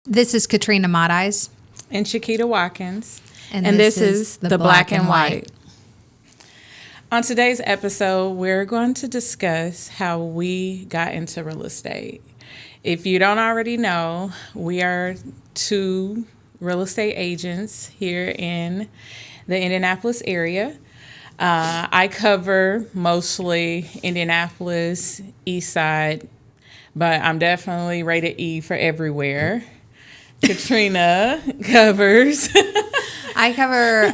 This is Katrina Mottis. And Chiquita Watkins. And this is the Black and White. On today's episode, we're going to discuss how we got into real estate. If you don't already know, we are two real estate agents here in the Indianapolis area. I cover mostly Indianapolis, East Side, but I'm definitely rated E for everywhere. Katrina covers. I cover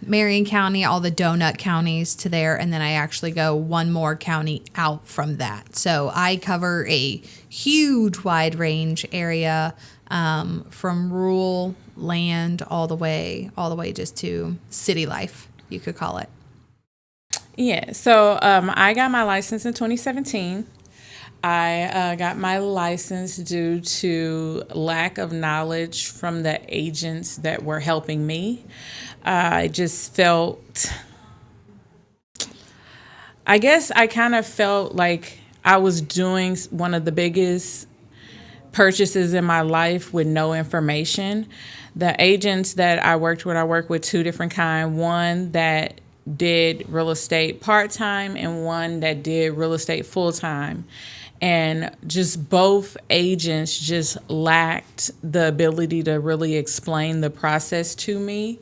Marion County, all the donut counties to there, and then I actually go one more county out from that. So I cover a huge wide range area from rural land all the way just to city life, you could call it. Yeah, so I got my license in 2017. I got my license due to lack of knowledge from the agents that were helping me. I just felt, I guess I kind of felt like I was doing one of the biggest purchases in my life with no information. The agents that I worked with two different kinds. One that did real estate part-time and one that did real estate full-time. And just both agents just lacked the ability to really explain the process to me.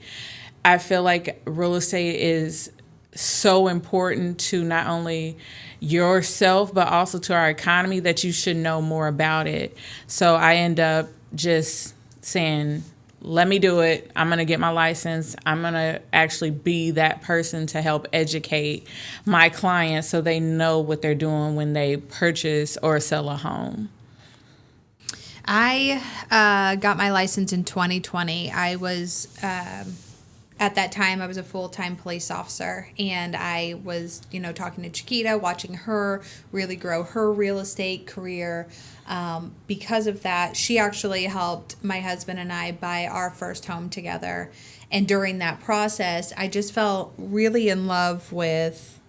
I feel like real estate is so important to not only yourself, but also to our economy that you should know more about it. So I end up just saying, let me do it. I'm going to get my license. I'm going to actually be that person to help educate my clients so they know what they're doing when they purchase or sell a home. I got my license in 2020. I was, at that time, I was a full-time police officer, and I was, talking to Chiquita, watching her really grow her real estate career. Because of that, she actually helped my husband and I buy our first home together. And during that process, I just felt really in love with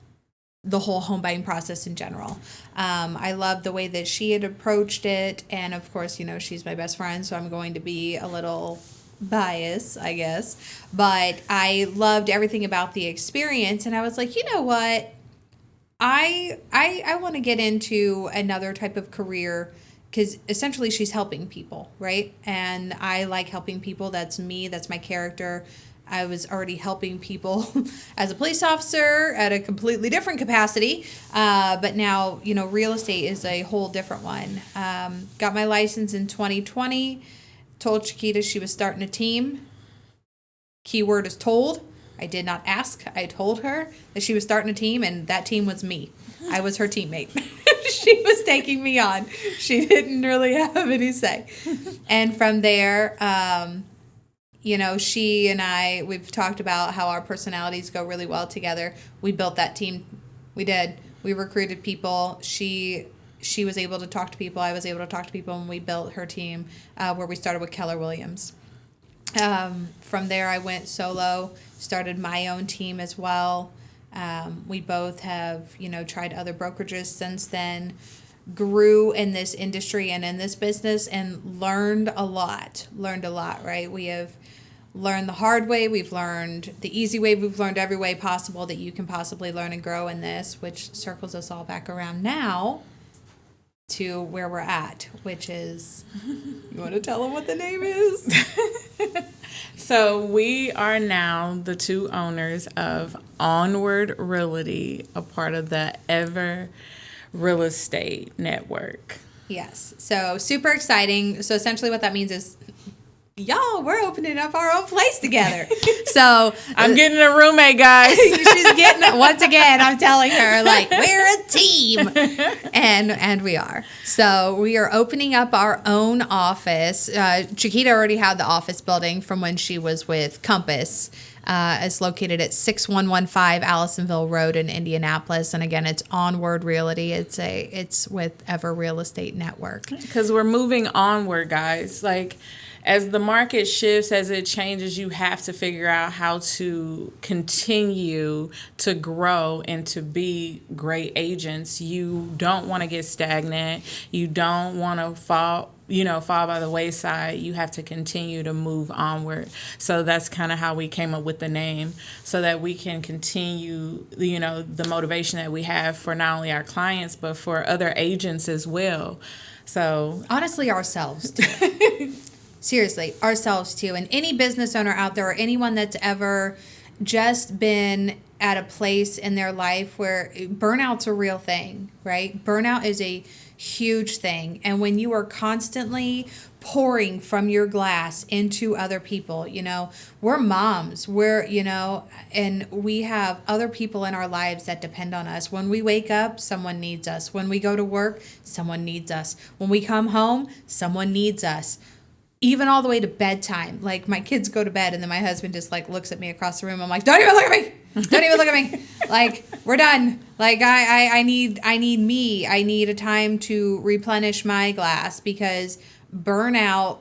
the whole home buying process in general. I loved the way that she had approached it. And of course, she's my best friend, so I'm going to be a little biased, I guess. But I loved everything about the experience. And I was like, you know what? I want to get into another type of career, because essentially she's helping people, right? And I like helping people. That's me. That's my character. I was already helping people as a police officer at a completely different capacity. But now, real estate is a whole different one. Got my license in 2020. Told Chiquita she was starting a team. Keyword is told. I did not ask. I told her that she was starting a team, and that team was me. I was her teammate. She was taking me on. She didn't really have any say. And from there, she and I, we've talked about how our personalities go really well together. We built that team. We did. We recruited people. She was able to talk to people. I was able to talk to people, and we built her team where we started with Keller Williams. From there, I went solo, started my own team as well. We both have, tried other brokerages since then, grew in this industry and in this business, and learned a lot, right? We have learned the hard way. We've learned the easy way. We've learned every way possible that you can possibly learn and grow in this, which circles us all back around now to where we're at, which is, you want to tell them what the name is? So we are now the two owners of Onward Realty, a part of the Ever Real Estate Network. Yes. So super exciting. So essentially what that means is, y'all, we're opening up our own place together. So I'm getting a roommate, guys. She's getting, once again, I'm telling her, like, we're a team. And we are. So we are opening up our own office. Chiquita already had the office building from when she was with Compass. It's located at 6115 Allisonville Road in Indianapolis. And again, it's Onward Realty. It's with Ever Real Estate Network. Because we're moving onward, guys. Like, as the market shifts, as it changes, you have to figure out how to continue to grow and to be great agents. You don't want to get stagnant. You don't want to fall by the wayside. You have to continue to move onward. So that's kind of how we came up with the name, so that we can continue, the motivation that we have for not only our clients, but for other agents as well. So honestly, ourselves too. Seriously, ourselves too. And any business owner out there, or anyone that's ever just been at a place in their life where burnout's a real thing, right? Burnout is a huge thing. And when you are constantly pouring from your glass into other people, we're moms, and we have other people in our lives that depend on us. When we wake up, someone needs us. When we go to work, someone needs us. When we come home, someone needs us. Even all the way to bedtime. Like, my kids go to bed and then my husband just looks at me across the room. I'm like, don't even look at me. Don't even look at me. Like, we're done. Like, I need me. I need a time to replenish my glass, because burnout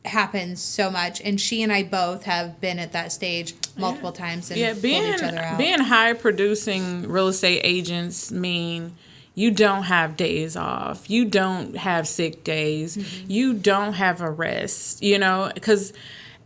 happens so much. And she and I both have been at that stage multiple times and pulled each other out. Being high producing real estate agents mean you don't have days off. You don't have sick days. Mm-hmm. You don't have a rest, because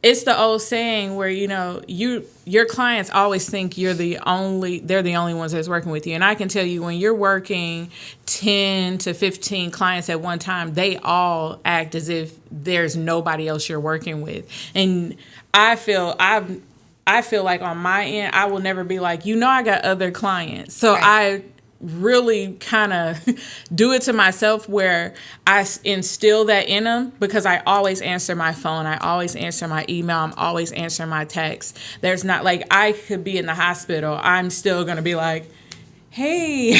it's the old saying where, your clients always think they're the only ones that's working with you. And I can tell you, when you're working 10 to 15 clients at one time, they all act as if there's nobody else you're working with. And I feel like on my end, I will never be like, I got other clients. So right. I really kind of do it to myself, where I instill that in them, because I always answer my phone. I always answer my email. I'm always answering my text. There's not I could be in the hospital. I'm still going to be like, hey.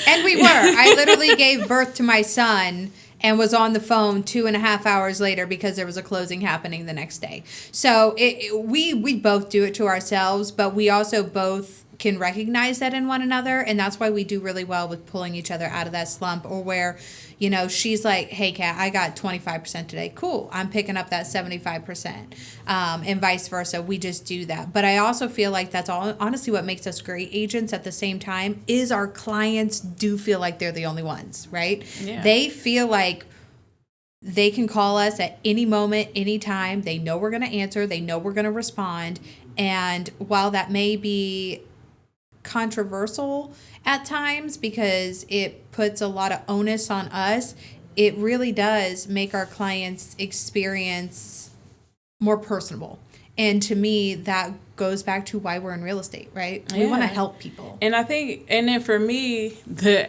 And we were. I literally gave birth to my son and was on the phone 2.5 hours later because there was a closing happening the next day. So we both do it to ourselves, but we also both can recognize that in one another, and that's why we do really well with pulling each other out of that slump, or where she's like, hey Kat, I got 25% today, cool, I'm picking up that 75%, and vice versa. We just do that. But I also feel like that's all honestly what makes us great agents at the same time, is our clients do feel like they're the only ones, right? Yeah. They feel like they can call us at any moment, anytime. They know we're going to answer, they know we're going to respond. And while that may be controversial at times, because it puts a lot of onus on us, it really does make our clients' experience more personable. And to me, that goes back to why we're in real estate, right? We want to help people. And I think, and then for me, the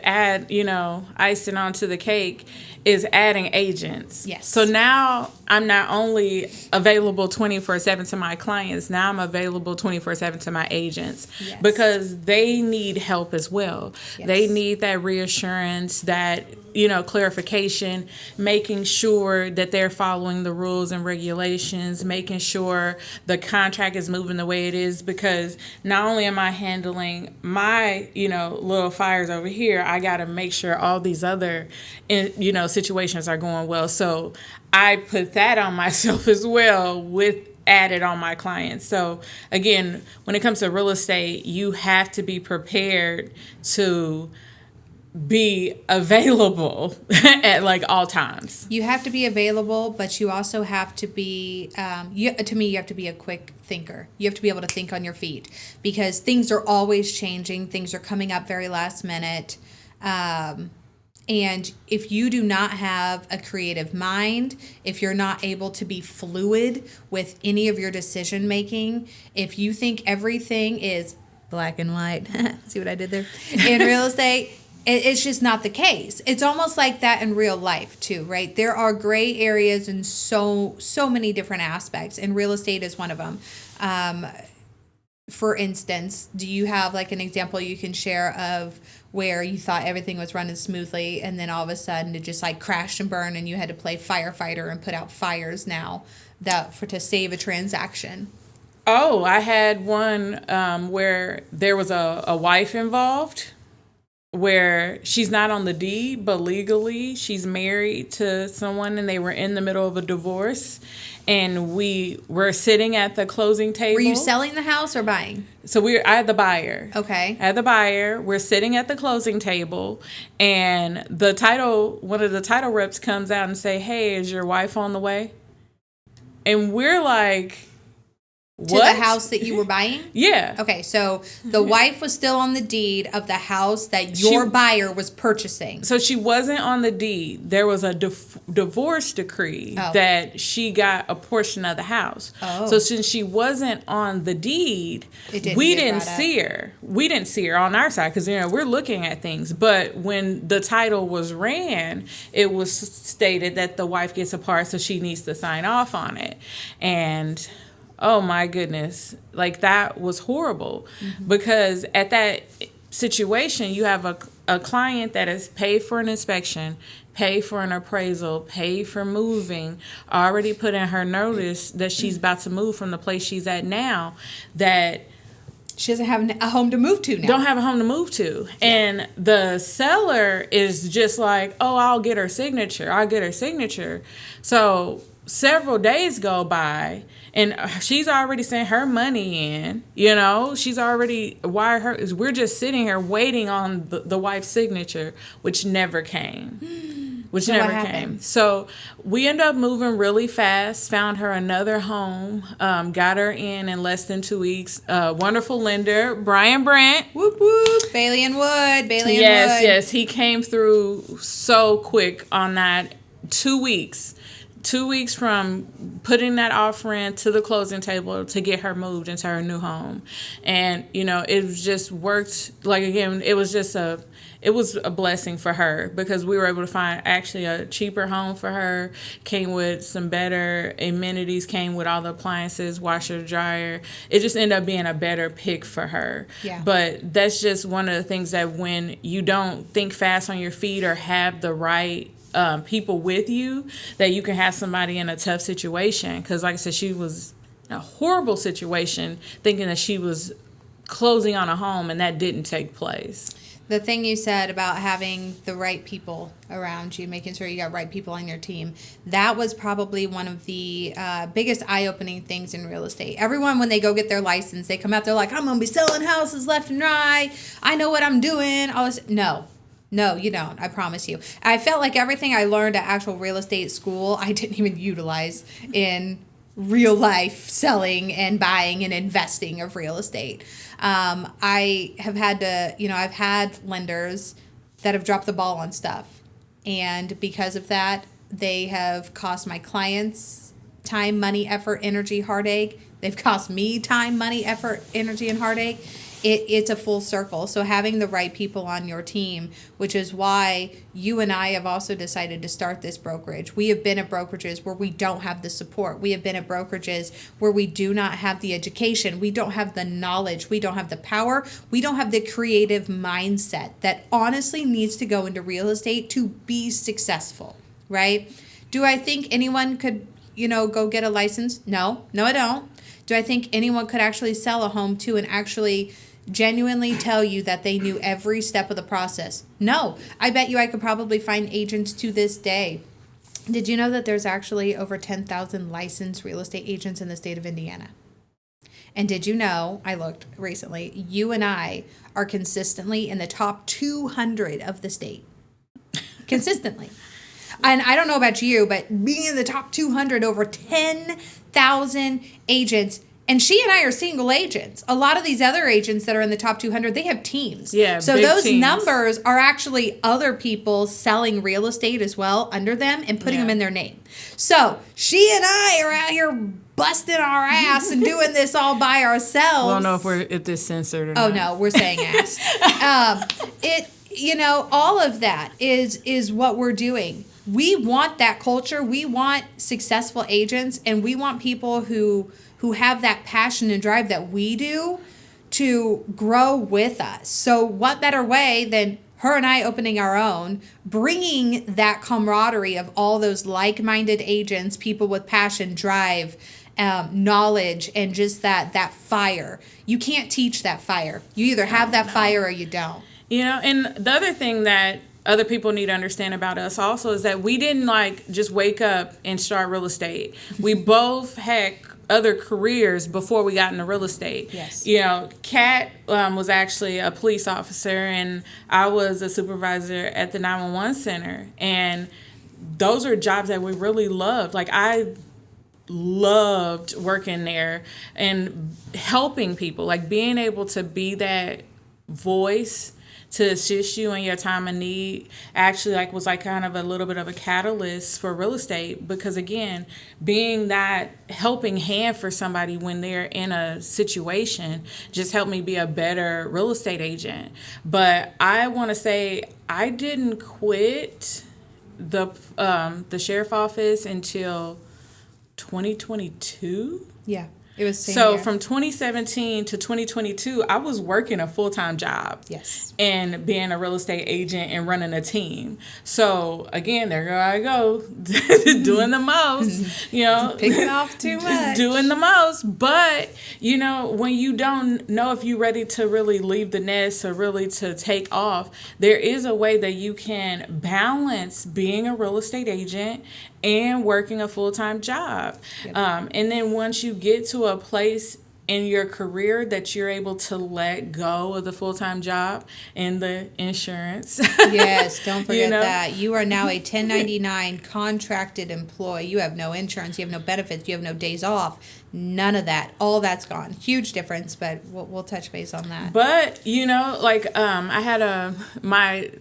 icing onto the cake is adding agents. Yes. So now I'm not only available 24/7 to my clients, now I'm available 24/7 to my agents. Yes. Because they need help as well. Yes. They need that reassurance, that clarification, making sure that they're following the rules and regulations, making sure the contract is moving the way it is, because not only am I handling my, little fires over here, I got to make sure all these other, situations are going well. So I put that on myself as well, with added on my clients. So again, when it comes to real estate, you have to be prepared to be available at all times. You have to be available, but you also have to be, you have to be a quick thinker. You have to be able to think on your feet, because things are always changing. Things are coming up very last minute. And if you do not have a creative mind, if you're not able to be fluid with any of your decision making, if you think everything is black and white, see what I did there? In real estate, it's just not the case. It's almost like that in real life too, right? There are gray areas in so many different aspects, and real estate is one of them. For instance, do you have an example you can share of where you thought everything was running smoothly, and then all of a sudden it just crashed and burned, and you had to play firefighter and put out fires now to save a transaction? Oh, I had one where there was a wife involved, where she's not on the deed, but legally she's married to someone and they were in the middle of a divorce. And we were sitting at the closing table. Were you selling the house or buying? So I had the buyer. Okay. I had the buyer. We're sitting at the closing table, and one of the title reps comes out and say, "Hey, is your wife on the way?" And we're like, what? To the house that you were buying? Yeah. Okay, so the wife was still on the deed of the house that your buyer was purchasing. So she wasn't on the deed. There was a divorce decree that she got a portion of the house. Oh. So since she wasn't on the deed, we didn't see her. We didn't see her on our side because we're looking at things. But when the title was ran, it was stated that the wife gets a part, so she needs to sign off on it. And oh my goodness, like that was horrible because at that situation, you have a client that has paid for an inspection, paid for an appraisal, paid for moving, already put in her notice that she's about to move from the place she's at now, that she doesn't have a home to move to now. Don't have a home to move to. Yeah. And the seller is just like, oh, I'll get her signature. So several days go by and she's already sent her money in, she's already wired her. We're just sitting here waiting on the wife's signature, which never came. So we ended up moving really fast, found her another home, got her in less than 2 weeks. Wonderful lender, Brian Brandt. Whoop, whoop. Bailey and Wood. Yes. He came through so quick on that. 2 weeks. 2 weeks from putting that offer in to the closing table to get her moved into her new home. And, it just worked. Like, again, it was a blessing for her because we were able to find actually a cheaper home for her, came with some better amenities, came with all the appliances, washer, dryer. It just ended up being a better pick for her. Yeah. But that's just one of the things that when you don't think fast on your feet or have the right people with you, that you can have somebody in a tough situation. Because like I said, she was in a horrible situation thinking that she was closing on a home, and that didn't take place. The thing you said about having the right people around you, making sure you got right people on your team, that was probably one of the biggest eye-opening things in real estate. Everyone, when they go get their license, they come out, they're like, I'm going to be selling houses left and right. I know what I'm doing. No, you don't. I promise you. I felt like everything I learned at actual real estate school, I didn't even utilize in real life selling and buying and investing of real estate. I have had to, I've had lenders that have dropped the ball on stuff. And because of that, they have cost my clients time, money, effort, energy, heartache. They've cost me time, money, effort, energy, and heartache. It's a full circle. So having the right people on your team, which is why you and I have also decided to start this brokerage. We have been at brokerages where we don't have the support. We have been at brokerages where we do not have the education. We don't have the knowledge. We don't have the power. We don't have the creative mindset that honestly needs to go into real estate to be successful, right? Do I think anyone could, go get a license? No, I don't. Do I think anyone could actually sell a home to and actually genuinely tell you that they knew every step of the process? No. I bet you I could probably find agents to this day. Did you know that there's actually over 10,000 licensed real estate agents in the state of Indiana? And did you know, I looked recently, you and I are consistently in the top 200 of the state. Consistently. And I don't know about you, but being in the top 200, over 10,000 agents. And she and I are single agents. A lot of these other agents that are in the top 200, they have teams. Yeah, so those teams. Numbers are actually other people selling real estate as well under them and putting them in their name. So she and I are out here busting our ass and doing this all by ourselves. We don't know if this censored or not. Oh, no, we're saying ass. All of that is what we're doing. We want that culture. We want successful agents, and we want people who have that passion and drive that we do to grow with us. So what better way than her and I opening our own, bringing that camaraderie of all those like-minded agents, people with passion, drive, knowledge, and just that fire. You can't teach that fire. You either have that fire or you don't. And the other thing that other people need to understand about us also is that we didn't like just wake up and start real estate. We both had other careers before we got into real estate. Yes. Kat was actually a police officer, and I was a supervisor at the 911 center. And those are jobs that we really loved. Like, I loved working there and helping people, like being able to be that voice to assist you in your time of need actually was kind of a little bit of a catalyst for real estate, because again, being that helping hand for somebody when they're in a situation just helped me be a better real estate agent. But I want to say I didn't quit the sheriff office until 2022. Yeah. It was same So year. from 2017 to 2022, I was working a full-time job. Yes. And being a real estate agent and running a team. So again, there I go, doing the most, Picking off too much. doing the most. But, when you don't know if you're ready to really leave the nest or really to take off, there is a way that you can balance being a real estate agent and working a full-time job. Yep. And then once you get to a place in your career that you're able to let go of the full-time job and the insurance. Yes, don't forget that. You are now a 1099 contracted employee. You have no insurance, you have no benefits, you have no days off. None of that. All that's gone. Huge difference, but we'll touch base on that. But, I had my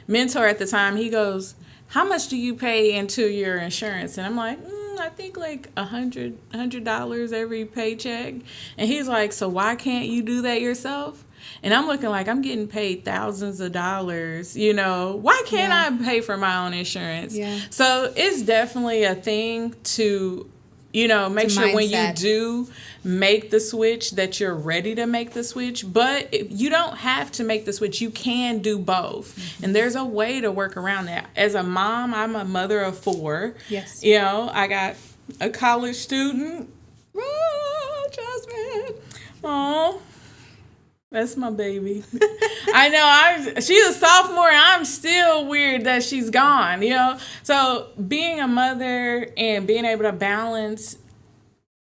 mentor at the time, he goes, "How much do you pay into your insurance?" And I'm like, I think like $100 every paycheck. And he's like, "So why can't you do that yourself?" And I'm looking like I'm getting paid thousands of dollars. Why can't I pay for my own insurance? Yeah. So it's definitely a thing to, make sure when you do make the switch that you're ready to make the switch. But if you don't have to make the switch. You can do both. Mm-hmm. And there's a way to work around that. As a mom, I'm a mother of 4. Yes. I got a college student. Oh, Jasmine. Oh, that's my baby. I know she's a sophomore and I'm still weird that she's gone, So being a mother and being able to balance,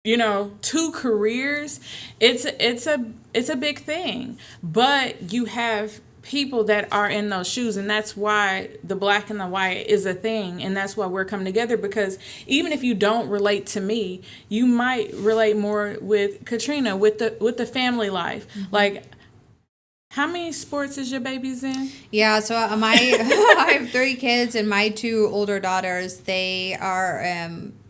2 careers, it's a big thing. But you have people that are in those shoes, and that's why the black and the white is a thing, and that's why we're coming together, because even if you don't relate to me, you might relate more with Katrina, with the family life. Mm-hmm. Like, how many sports is your baby's in? Yeah, so I have 3 kids, and my 2 older daughters, they are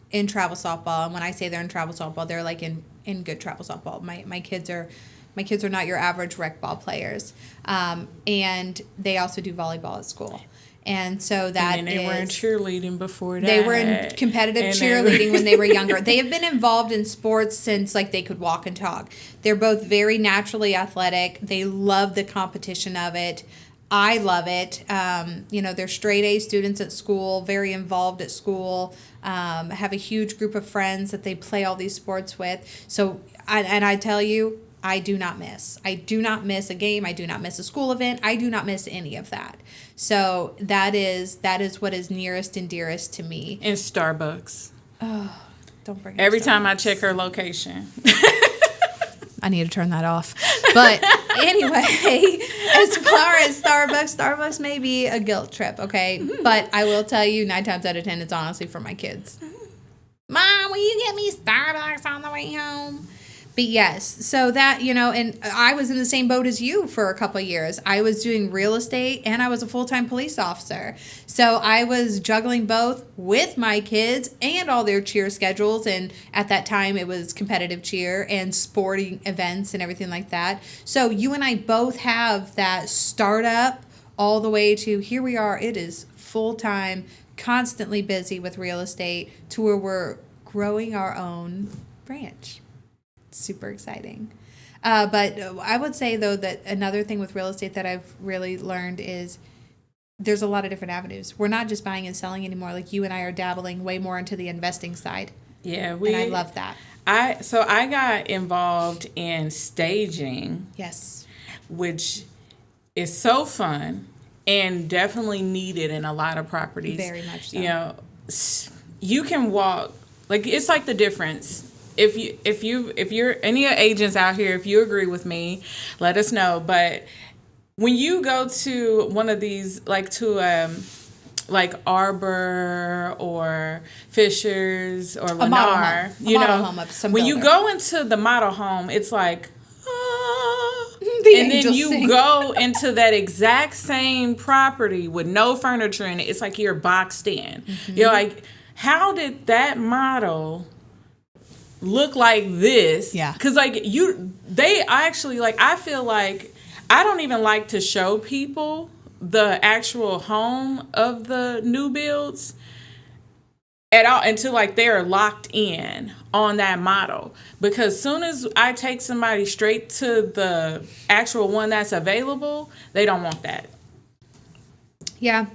in travel softball. And when I say they're in travel softball, they're like in good travel softball. My kids are not your average rec ball players, and they also do volleyball at school. And so and they were in cheerleading before that. They were in competitive cheerleading when they were younger. They have been involved in sports since they could walk and talk. They're both very naturally athletic. They love the competition of it. I love it. They're straight A students at school, very involved at school, have a huge group of friends that they play all these sports with. So, I tell you, I do not miss. I do not miss a game. I do not miss a school event. I do not miss any of that. So that is what is nearest and dearest to me. In Starbucks. Oh, don't bring it every Starbucks. time I check her location. I need to turn that off. But anyway, as far as Starbucks may be a guilt trip, okay? But I will tell you, 9 times out of 10, it's honestly for my kids. Mom, will you get me Starbucks on the way home? But yes, so that, and I was in the same boat as you for a couple of years. I was doing real estate and I was a full-time police officer. So I was juggling both with my kids and all their cheer schedules. And at that time, it was competitive cheer and sporting events and everything like that. So you and I both have that startup all the way to here we are. It is full-time, constantly busy with real estate to where we're growing our own branch. Super exciting. But I would say, though, that another thing with real estate that I've really learned is there's a lot of different avenues. We're not just buying and selling anymore. Like you and I are dabbling way more into the investing side. Yeah, and I love that. I got involved in staging. Yes. Which is so fun and definitely needed in a lot of properties. Very much so. You know, you can walk, like, it's like the difference. If you're any agents out here, if you agree with me, let us know. But when you go to one of these, like like Arbor or Fishers or Lennar, when you go into the model home, it's like, and then you go into that exact same property with no furniture in it. It's like you're boxed in. Mm-hmm. You're like, how did that model look like this? Yeah. Because I feel like I don't even like to show people the actual home of the new builds at all until like they're locked in on that model, because soon as I take somebody straight to the actual one that's available, they don't want that. Yeah.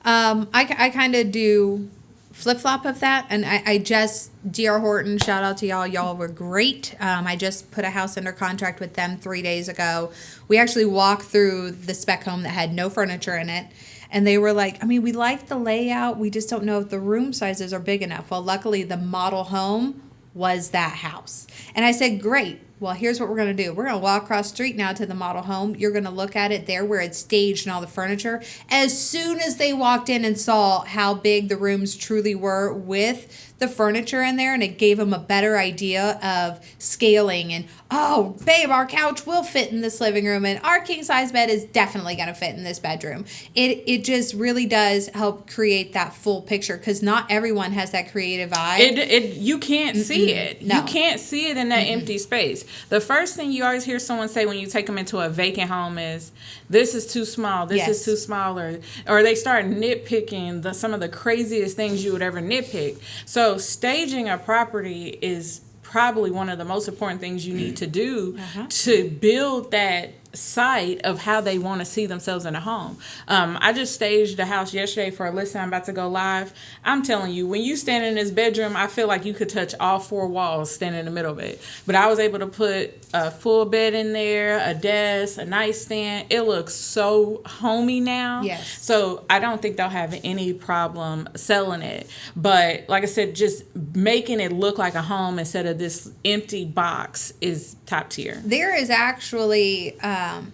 I kind of do flip-flop of that, and I just, D.R. Horton, shout out to y'all were great. I just put a house under contract with them 3 days ago. We actually walked through the spec home that had no furniture in it, and they were like, I mean, we like the layout, we just don't know if the room sizes are big enough. Well, luckily the model home was that house, and I said, great. Well, here's what we're going to do. We're going to walk across the street now to the model home. You're going to look at it there where it's staged and all the furniture. As soon as they walked in and saw how big the rooms truly were with the furniture in there, and it gave them a better idea of scaling and, oh, babe, our couch will fit in this living room, and our king-size bed is definitely going to fit in this bedroom. It just really does help create that full picture, because not everyone has that creative eye. You can't see it. No. You can't see it in that empty space. The first thing you always hear someone say when you take them into a vacant home is, this is too small, this is too small, or they start nitpicking some of the craziest things you would ever nitpick. So staging a property is probably one of the most important things you need to do to build that sight of how they want to see themselves in a home. I just staged a house yesterday for a listing. I'm about to go live. I'm telling you, when you stand in this bedroom, I feel like you could touch all four walls standing in the middle of it. But I was able to put a full bed in there, a desk, a nightstand. It looks so homey now. Yes. So I don't think they'll have any problem selling it. But like I said, just making it look like a home instead of this empty box is top tier. There is actually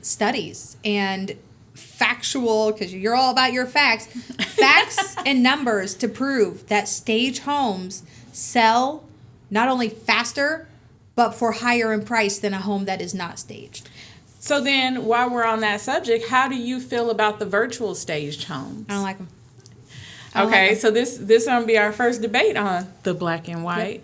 studies and factual, because you're all about your facts and numbers to prove that stage homes sell not only faster but for higher in price than a home that is not staged. So then, while we're on that subject, how do you feel about the virtual staged homes? I don't like them. Okay, so this is going to be our first debate on the black and white.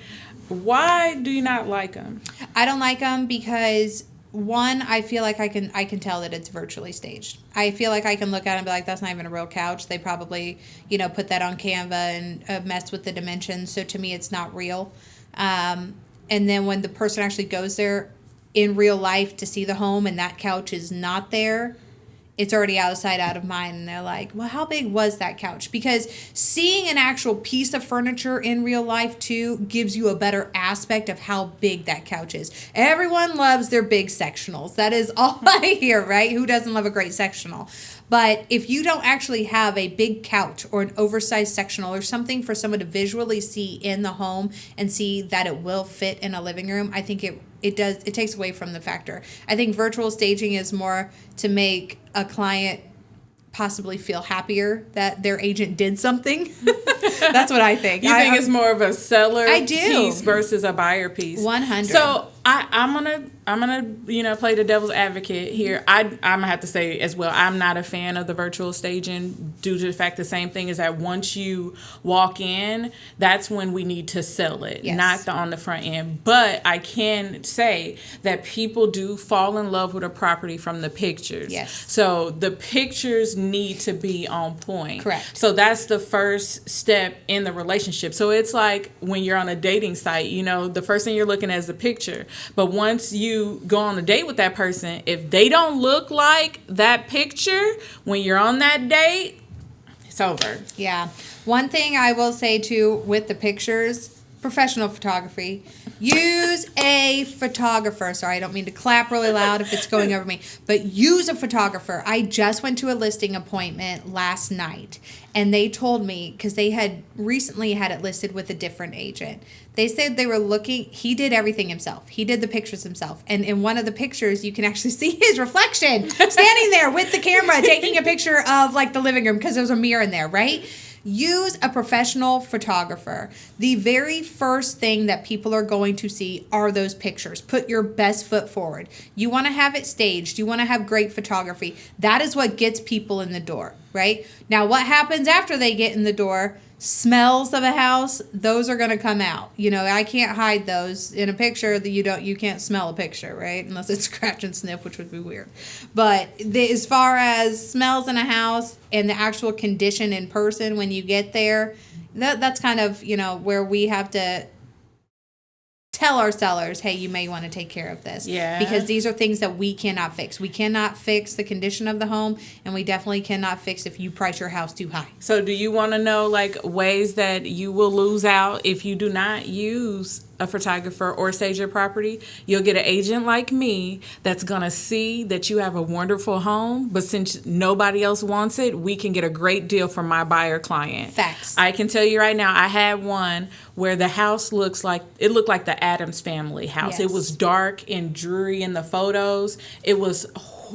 Yep. Why do you not like them? I don't like them because, one, I feel like I can tell that it's virtually staged. I feel like I can look at it and be like, that's not even a real couch. They probably, put that on Canva and messed with the dimensions. So to me, it's not real. And then when the person actually goes there in real life to see the home and that couch is not there, it's already out of sight, out of mind. And they're like, well, how big was that couch? Because seeing an actual piece of furniture in real life, too, gives you a better aspect of how big that couch is. Everyone loves their big sectionals. That is all I hear, right? Who doesn't love a great sectional? But if you don't actually have a big couch or an oversized sectional or something for someone to visually see in the home and see that it will fit in a living room, I think it takes away from the factor. I think virtual staging is more to make a client possibly feel happier that their agent did something. That's what I think. You think it's more of a seller piece versus a buyer piece? 100. So I'm gonna play the devil's advocate here. I'm gonna have to say as well, I'm not a fan of the virtual staging due to the fact the same thing is that once you walk in, that's when we need to sell it, not on the front end. But I can say that people do fall in love with a property from the pictures. Yes. So the pictures need to be on point. Correct. So that's the first step in the relationship. So it's like when you're on a dating site, the first thing you're looking at is the picture. But once you go on a date with that person, if they don't look like that picture when you're on that date, it's over. Yeah. One thing I will say, too, with the pictures, professional photography, Use a photographer. Sorry, I don't mean to clap really loud if it's going over me, but use a photographer. I just went to a listing appointment last night, and they told me, because they had recently had it listed with a different agent. They said they were looking, he did everything himself. He did the pictures himself. And in one of the pictures, you can actually see his reflection standing there with the camera taking a picture of like the living room because there was a mirror in there, right? Use a professional photographer. The very first thing that people are going to see are those pictures. Put your best foot forward. You want to have it staged. You want to have great photography. That is what gets people in the door, right? Now, what happens after they get in the door? Smells of a house, those are going to come out. You know, I can't hide those in a picture that you can't smell a picture, right? Unless it's scratch and sniff, which would be weird. But as far as smells in a house and the actual condition in person when you get there, that's kind of, you know, where we have to tell our sellers, hey, you may want to take care of this. Yeah. Because these are things that we cannot fix. We cannot fix the condition of the home, and we definitely cannot fix if you price your house too high. So do you want to know like ways that you will lose out if you do not use a photographer or stage your property? You'll get an agent like me that's going to see that you have a wonderful home, but since nobody else wants it, we can get a great deal from my buyer client. Facts. I can tell you right now, I had one where the house looked like the Addams Family house. Yes. It was dark and dreary in the photos. It was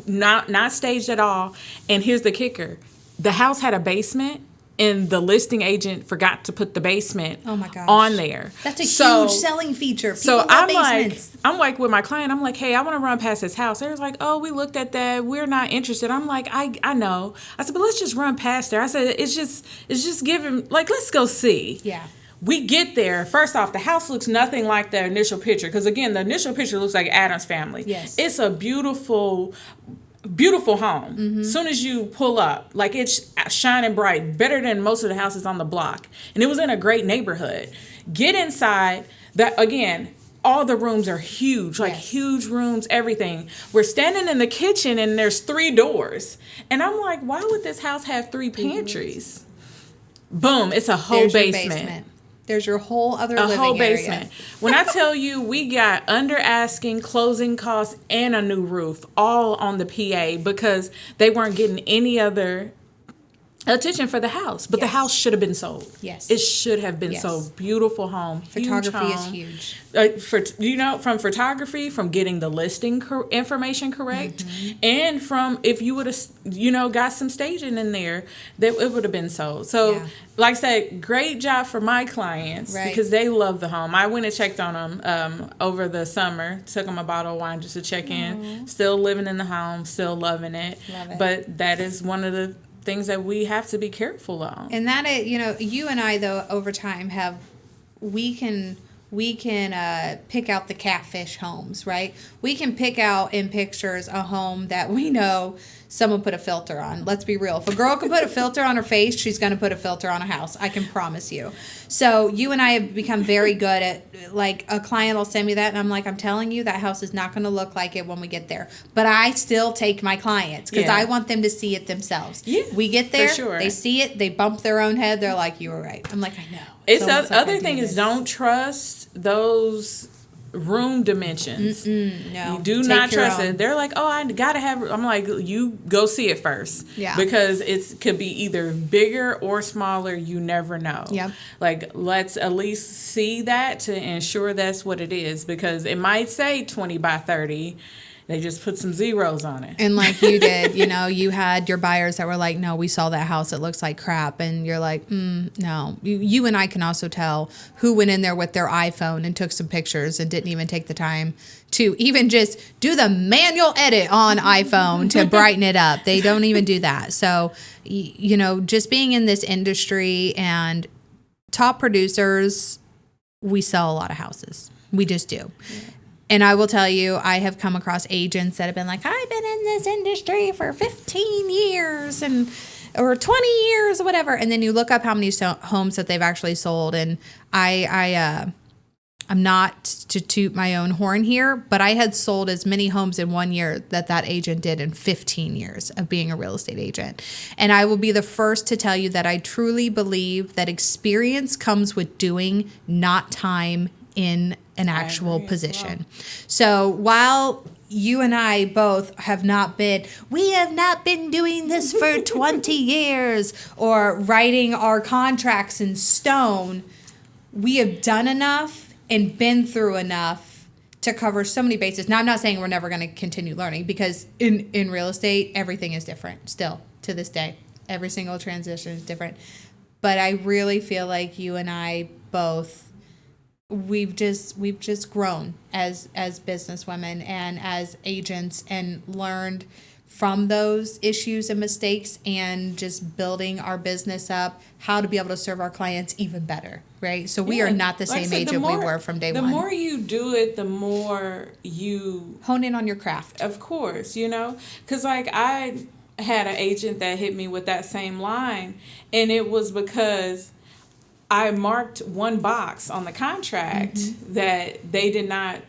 not staged at all. And here's the kicker. The house had a basement, and the listing agent forgot to put the basement on there. That's a huge selling feature. People love basements. I'm like with my client, I'm like, hey, I want to run past this house. They was like, oh, we looked at that. We're not interested. I'm like, I know. I said, but let's just run past there. I said, it's just giving, like, let's go see. Yeah. We get there. First off, the house looks nothing like the initial picture. Because, again, the initial picture looks like Addams Family. Yes. It's a beautiful home. Mm-hmm. Soon as you pull up, like it's shining bright, better than most of the houses on the block. And it was in a great neighborhood. Get inside. That again, all the rooms are huge, like huge rooms, everything. We're standing in the kitchen and there's 3 doors. And I'm like, why would this house have 3 pantries? Boom, it's a whole basement. There's your whole other living whole area. basement. When I tell you we got under asking, closing costs, and a new roof all on the PA because they weren't getting any other attention for the house. But the house should have been sold. Yes. It should have been sold. Beautiful home. Photography is huge. From photography, from getting the listing information correct, and from if you would have, got some staging in there, that it would have been sold. So, like I said, great job for my clients because they love the home. I went and checked on them over the summer, took them a bottle of wine just to check in. Still living in the home, still loving it. Love it. But that is one of the things that we have to be careful on. And that is, you and I though over time we can pick out the catfish homes, right? We can pick out in pictures a home that we know someone put a filter on. Let's be real. If a girl can put a filter on her face, she's going to put a filter on a house. I can promise you. So you and I have become very good at, like, a client will send me that, and I'm like, I'm telling you, that house is not going to look like it when we get there. But I still take my clients because I want them to see it themselves. Yeah, we get there, they see it, they bump their own head, they're like, you were right. I'm like, I know. It's other thing is don't trust those room dimensions. No, you do not trust it. They're like, oh, I gotta have. I'm like, you go see it first. Yeah. Because it could be either bigger or smaller. You never know. Yep. Like, let's at least see that to ensure that's what it is, because it might say 20 by 30. They just put some zeros on it. And like you did, you had your buyers that were like, no, we saw that house. It looks like crap. And you're like, no. You and I can also tell who went in there with their iPhone and took some pictures and didn't even take the time to even just do the manual edit on iPhone to brighten it up. They don't even do that. So, just being in this industry and top producers, we sell a lot of houses. We just do. Yeah. And I will tell you, I have come across agents that have been like, I've been in this industry for 15 years or 20 years or whatever. And then you look up how many homes that they've actually sold. And I'm not to toot my own horn here, but I had sold as many homes in 1 year that agent did in 15 years of being a real estate agent. And I will be the first to tell you that I truly believe that experience comes with doing, not time in an actual agree as position. So while you and I both we have not been doing this for 20 years or writing our contracts in stone, we have done enough and been through enough to cover so many bases. Now, I'm not saying we're never going to continue learning, because in real estate, everything is different still to this day. Every single transition is different. But I really feel like you and I both, we've just grown as businesswomen and as agents, and learned from those issues and mistakes, and just building our business up, how to be able to serve our clients even better, right? So we are not the Like I same said, agent we were from day the one. more you do it, the more you Hone in on your craft. Of course, because like I had an agent that hit me with that same line, and it was because I marked one box on the contract that they did not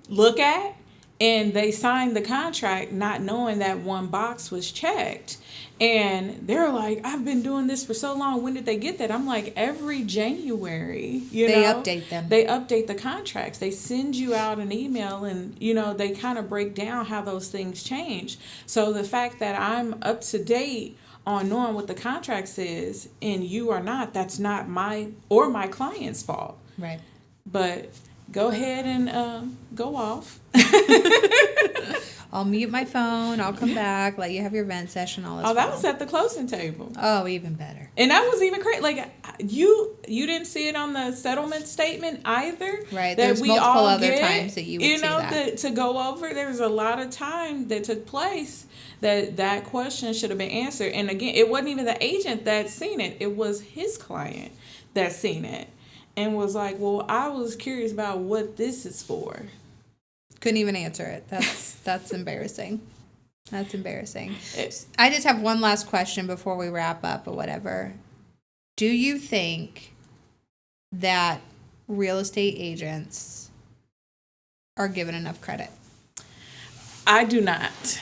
look at, and they signed the contract not knowing that one box was checked. And they're like, I've been doing this for so long. When did they get that? I'm like, every January, They update them. They update the contracts. They send you out an email, and, they kind of break down how those things change. So the fact that I'm up to date on knowing what the contract says and you are not, that's not my or my client's fault. Right. But go ahead and go off. I'll mute my phone. I'll come back. Let you have your vent session. All this. Oh, that was at the closing table. Oh, even better. And that was even crazy. Like you didn't see it on the settlement statement either. Right. That There's we multiple all other get, times that you would see that. to go over. There was a lot of time that took place that question should have been answered. And again, it wasn't even the agent that seen it. It was his client that seen it and was like, well, I was curious about what this is for. Couldn't even answer it. That's embarrassing. That's embarrassing. I just have one last question before we wrap up or whatever. Do you think that real estate agents are given enough credit? I do not.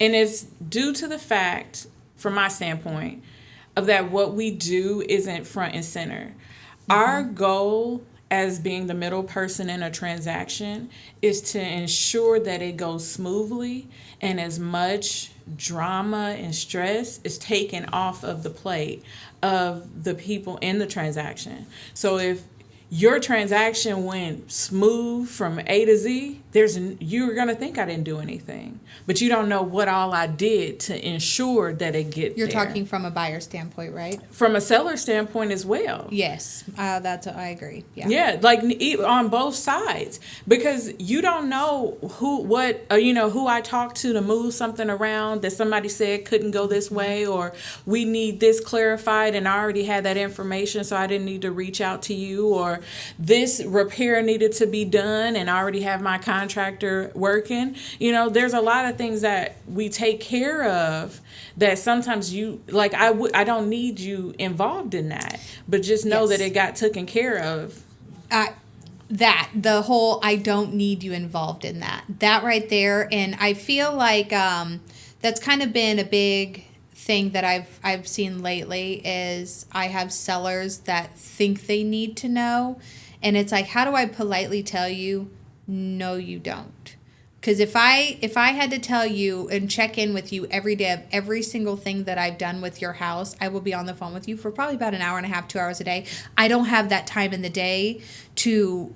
And it's due to the fact, from my standpoint, of that what we do isn't front and center. Our goal as being the middle person in a transaction is to ensure that it goes smoothly and as much drama and stress is taken off of the plate of the people in the transaction. So if your transaction went smooth from A to Z, you're going to think I didn't do anything. But you don't know what all I did to ensure that it get You're there. talking from a buyer standpoint, right? From a seller standpoint as well. Yes. I agree. Yeah. Yeah, like on both sides, because you don't know who I talked to move something around that somebody said couldn't go this way, or we need this clarified and I already had that information, so I didn't need to reach out to you, or this repair needed to be done and I already have my contractor working. There's a lot of things that we take care of that sometimes I don't need you involved in that, but just know that it got taken care of. The whole I don't need you involved in that right there. And I feel like that's kind of been a big thing that I've seen lately is I have sellers that think they need to know, and it's like, how do I politely tell you no you don't? Because if I had to tell you and check in with you every day of every single thing that I've done with your house, I will be on the phone with you for probably about an hour and a half, 2 hours a day. I don't have that time in the day to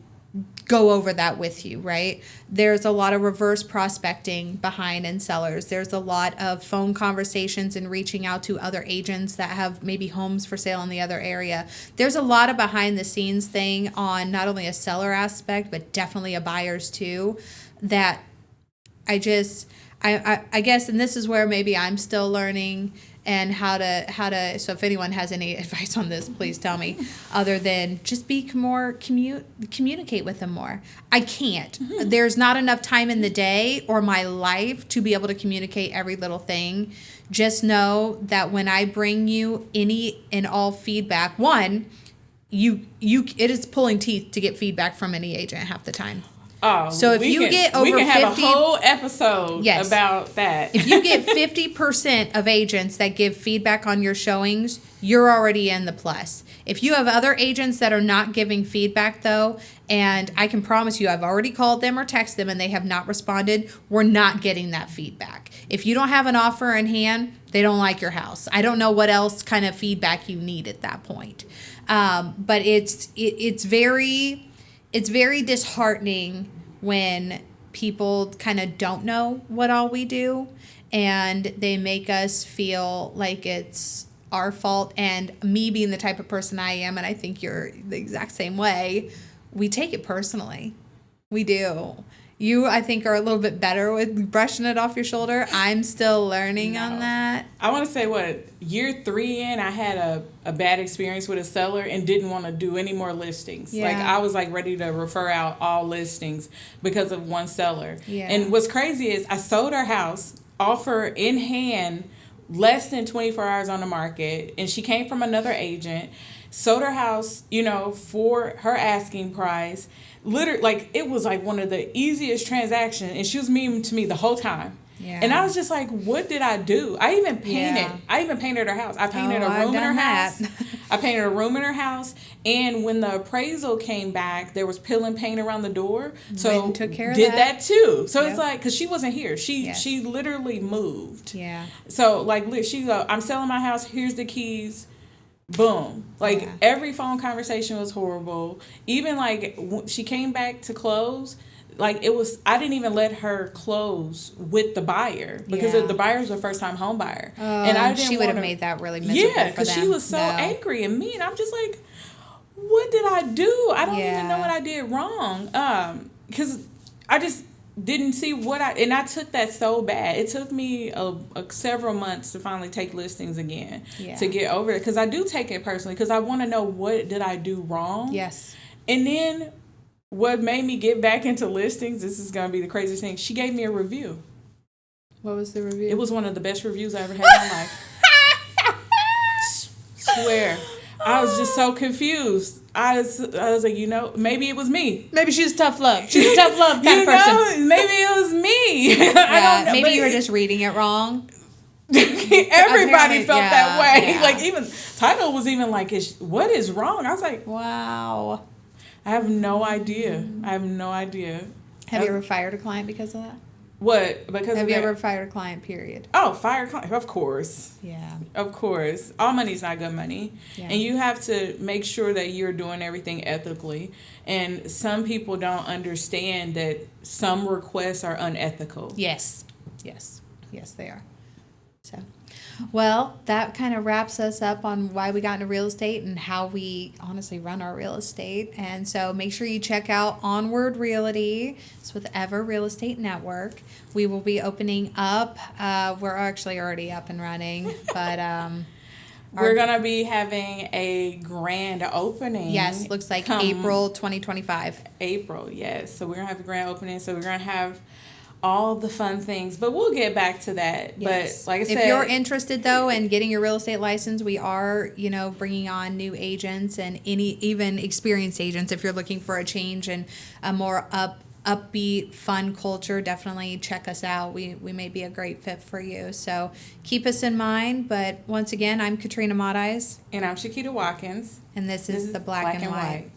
go over that with you, right? There's a lot of reverse prospecting behind in sellers. There's a lot of phone conversations and reaching out to other agents that have maybe homes for sale in the other area. There's a lot of behind the scenes thing on not only a seller aspect, but definitely a buyer's too, that I guess, and this is where maybe I'm still learning and how to, so if anyone has any advice on this, please tell me, other than just be more, communicate with them more. I can't. Mm-hmm. There's not enough time in the day or my life to be able to communicate every little thing. Just know that when I bring you any and all feedback, one, it is pulling teeth to get feedback from any agent half the time. Oh, so if you get over 50, we can have a whole episode about that. If you get 50% of agents that give feedback on your showings, you're already in the plus. If you have other agents that are not giving feedback, though, and I can promise you, I've already called them or texted them and they have not responded, we're not getting that feedback. If you don't have an offer in hand, they don't like your house. I don't know what else kind of feedback you need at that point. But it's very disheartening when people kind of don't know what all we do, and they make us feel like it's our fault. And me being the type of person I am, and I think you're the exact same way, we take it personally. We do. You, I think, are a little bit better with brushing it off your shoulder. I'm still learning on that. I want to say, year 3 in, I had a bad experience with a seller and didn't want to do any more listings. Yeah. Like, I was, ready to refer out all listings because of one seller. Yeah. And what's crazy is I sold her house, offer in hand, less than 24 hours on the market, and she came from another agent, sold her house, for her asking price. Literally, it was one of the easiest transactions, and she was mean to me the whole time. Yeah. And I was just like, what did I do? I even painted. Yeah. I even painted her house. I painted a I've room in her done house. that. I painted a room in her house. And when the appraisal came back, there was peel and paint around the door. So Went and took care of did that. too. So Yep. it's because she wasn't here. She Yes. she literally moved. Yeah. So she go, I'm selling my house. Here's the keys. Boom. Yeah. Every phone conversation was horrible. Even she came back to close. I didn't even let her close with the buyer because Yeah. the buyer was a first time home buyer. And I didn't she would have wanna- made that really miserable Yeah, for because them. she was so No. angry and mean. I'm just like, what did I do? I don't even know Yeah. what I did wrong. Because I just didn't see and I took that so bad. It took me several months to finally take listings again to get over it. Because I do take it personally because I want to know what did I do wrong. Yes. And then what made me get back into listings, this is going to be the craziest thing, she gave me a review. What was the review? It was one of the best reviews I ever had in my life. Swear. I was just so confused. I was like, maybe it was me. Maybe she's tough love. She's a tough love kind of person. Maybe it was me. I don't know. Maybe you were just reading it wrong. Everybody Apparently, felt that way. yeah. Even title was even what is wrong? I was like, Wow. I have no idea. I have no idea. Have you ever fired a client because of that? What? Because Have of you that? ever fired a client, period? Oh, fire client. Of course. Yeah. Of course. All money's not good money. Yeah. And you have to make sure that you're doing everything ethically. And some people don't understand that some requests are unethical. Yes. Yes. Yes, they are. So, well, that kind of wraps us up on why we got into real estate and how we honestly run our real estate. And so make sure you check out Onward Realty. It's with Ever Real Estate Network. We will be opening up. We're actually already up and running, but we're going to be having a grand opening. yes, looks like April 2025. April, yes. So we're going to have a grand opening. So we're going to have all the fun things, but we'll get back to that. Yes. But like I said, if you're interested though in getting your real estate license, we are, bringing on new agents and even experienced agents. If you're looking for a change and a more upbeat, fun culture, definitely check us out. We may be a great fit for you. So keep us in mind. But once again, I'm Katrina Mottis. and I'm Shakita Watkins. And this is the Black and White.